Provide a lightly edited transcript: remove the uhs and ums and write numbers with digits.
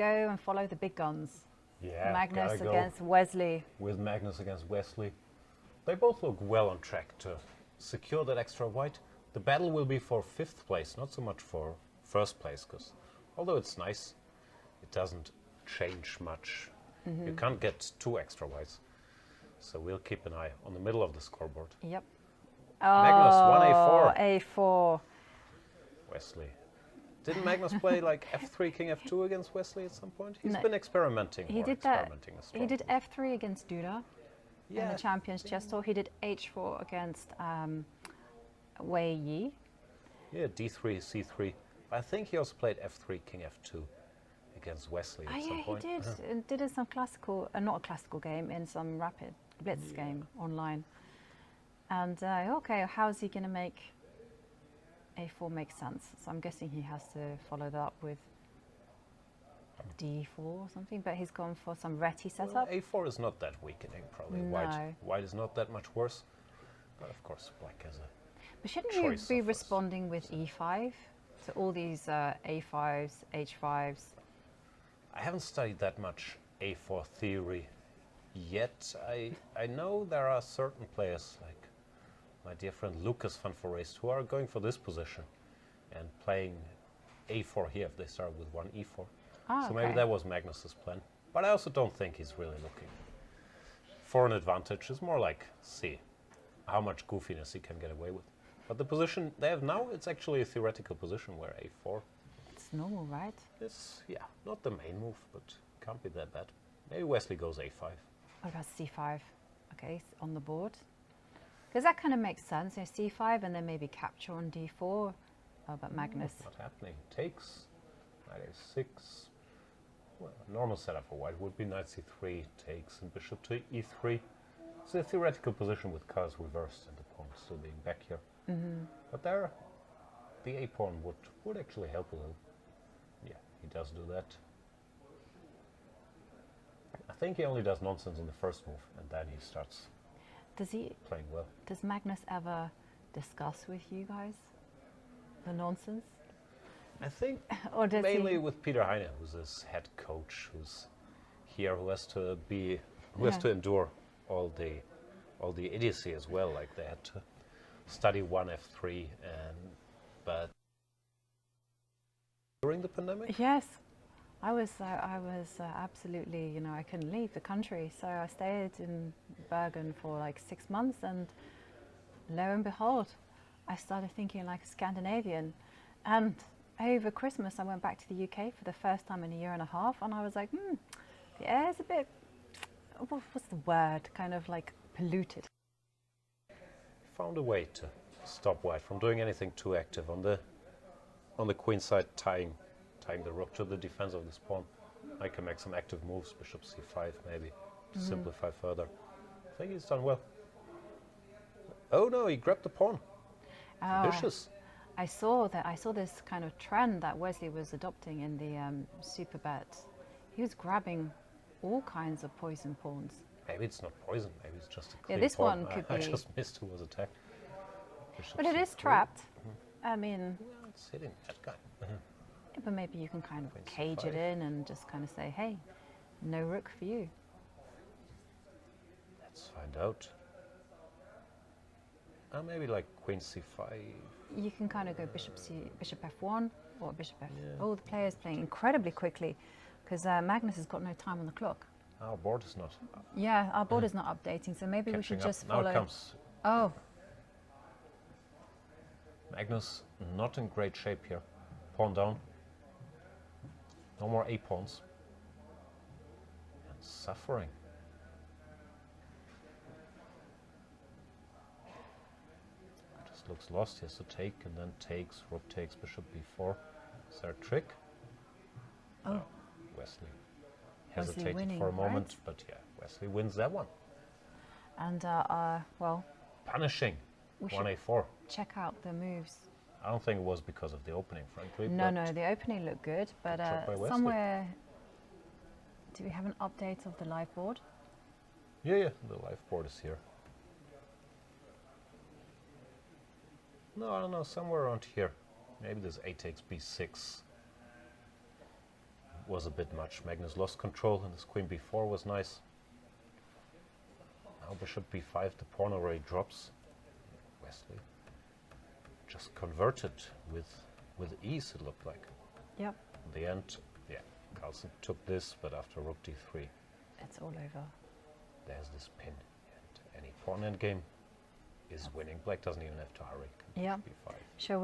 go and follow the big guns? Yeah, Magnus gotta go against Wesley. with Magnus against Wesley. They both look well on track to secure that extra white. The battle will be for 5th place, not so much for 1st place, because although it's nice, it doesn't change much. You can't get 2 extra whites. So we'll keep an eye on the middle of the scoreboard. Yep. Magnus, 1a4. A4. Wesley. Didn't Magnus play like f3, king f2 against Wesley at some point? He's been experimenting. He did that. He did f3 against Duda in the Champions Chess Tour. He did h4 against Wei Yi. Yeah, d3, c3. I think he also played f3, king f2 against Wesley at some point. He did. Did in some classical, not a classical game, in some rapid Blitz game online. And okay, how's he going to make a4 make sense? So I'm guessing he has to follow that up with d4 or something, but he's gone for some Reti setup. Well, a4 is not that weakening, probably. No. White is not that much worse. But of course, black has a But shouldn't you be responding with e5 to all these a5s, h5s? I haven't studied that much a4 theory yet. I know there are certain players, like my dear friend Lucas van Forest, who are going for this position and playing a4 here if they start with one e4. So maybe that was Magnus's plan. But I also don't think he's really looking for an advantage. It's more like, see how much goofiness he can get away with. But the position they have now, it's actually a theoretical position where a4. It's normal, right? It's, yeah, not the main move, but can't be that bad. Maybe Wesley goes a5. What about c5? Okay, on the board. Because that kind of makes sense. You know, c5 and then maybe capture on d4. Oh, but Magnus. Not happening. Takes. Knight a6. Well, a normal setup for white would be knight c3, takes, and bishop to e3. It's a theoretical position with cards reversed and the pawn still being back here. But there, the a pawn would actually help a little. Yeah, he does do that. I think he only does nonsense on the first move, and then he starts playing well. Does Magnus ever discuss with you guys the nonsense? I think Or does mainly with Peter Heine, who's his head coach, who's here, who has to endure all the idiocy as well. Like they had to study 1f3, but during the pandemic. Yes, I was absolutely, you know, I couldn't leave the country, so I stayed in Bergen for like 6 months, and lo and behold, I started thinking like a Scandinavian. And over Christmas, I went back to the UK for the first time in a year and a half, and I was like, the air's a bit, what's the word, kind of like polluted. Found a way to stop white from doing anything too active on the queen side, tying the rook to the defense of this pawn. I can make some active moves, bishop c5 maybe, to simplify further. I think he's done well. Oh no, he grabbed the pawn. Vicious. I saw this kind of trend that Wesley was adopting in the super bet. He was grabbing all kinds of poison pawns. Maybe it's not poison, maybe it's just a clean this pawn. one could I be. just missed who was attacked. Bishop But it is c3. trapped. I mean, Well, it's hitting that guy. but maybe you can kind of Queen cage it c5. in and just kind of say, hey, no rook for you. Let's find out. Maybe like queen c5. You can kind of go bishop f1 or bishop f. Oh, the player's playing incredibly quickly because Magnus has got no time on the clock. Our board is not Yeah, our board is not updating, so maybe we should catching up. just follow. Now it comes. Oh, Magnus not in great shape here. Pawn down. No more a pawns. And suffering. Just looks lost. He has to take and then takes. Rook takes. Bishop b4. Is there a trick? Oh. No. Wesley Wesley hesitated winning, for a moment, right? but yeah, Wesley wins that one. and well, Punishing. we should 1a4. check out the moves. I don't think it was because of the opening, frankly. No, but no, the opening looked good, but Good job by Wesley. somewhere. Do we have an update of the live board? Yeah, the live board is here. No, I don't know, somewhere around here. Maybe this a takes b6 was a bit much. Magnus lost control, and this queen b4 was nice. Now bishop b5, the pawn already drops. Wesley just converted with ease, it looked like. Yep. In the end, yeah, Carlsen took this, but after rook d3, it's all over. there's this pin. And any pawn endgame is winning. Black doesn't even have to hurry. Yeah. B5. Shall we